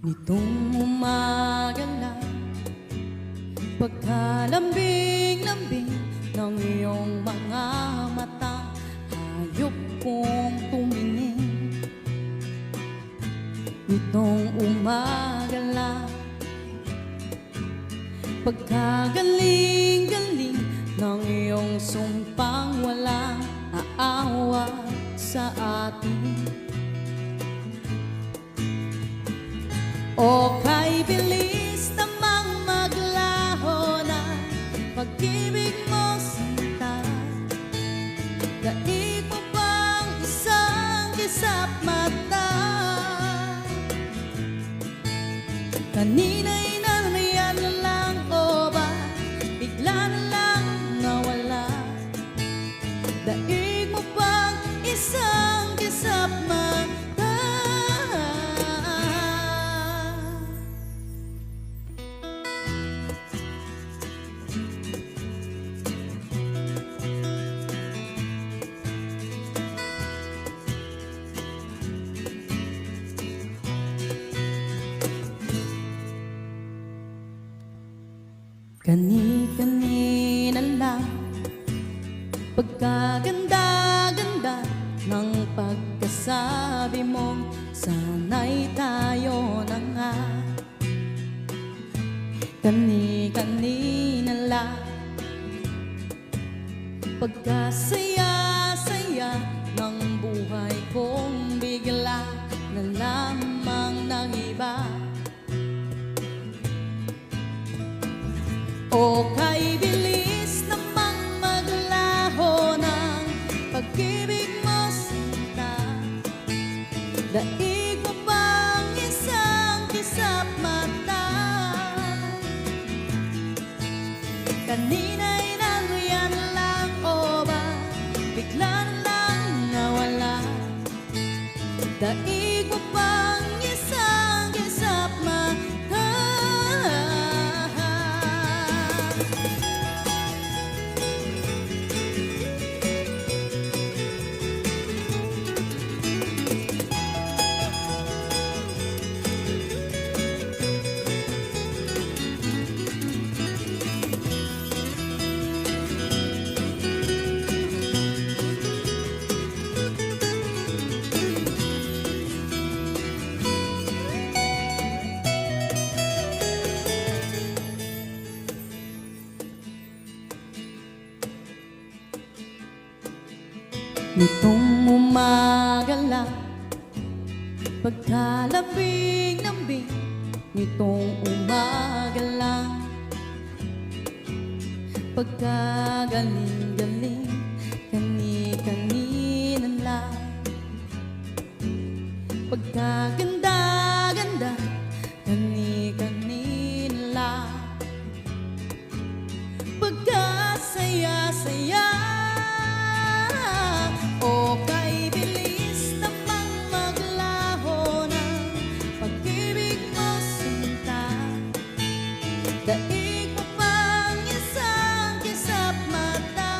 Nitong umaga lang, pagkalambing-lambing ng iyong mga mata, hayop kong tumingin. Nitong umaga lang, pagkagaling-galing ng iyong sumpang walang aawa sa atin. O kay bilis namang maglaho na pag-ibig mo sinta, daig mo bang isang kisap mata? Kanina'y nanayan lang o ba bigla na lang nawala? Daig mo bang isang kisap mata? Kani-kanina lang, pagkaganda-ganda ng pagkasabi mong sana'y tayo na nga. Kani-kanina lang, pagkasaya-saya ng buhay kong bigla na lamang nag-iba. O kay bilis namang maglaho ng pag-ibig mo sinta, daig mo bang isang kisap mata? Kanina'y nanguyan lang o ba bigla na lang nawala? Daig mo bang isang kisap mata? Nitong umaga lang, pagkalambing-lambing, nitong umaga lang, pagkagaling-galing, kani-kanina lang, pagkaganda-ganda, kani-kanina lang, pagkasaya-saya. O kay bilis namang maglaho ng pag-ibig mo sinta, daig mo bang isang kisap mata?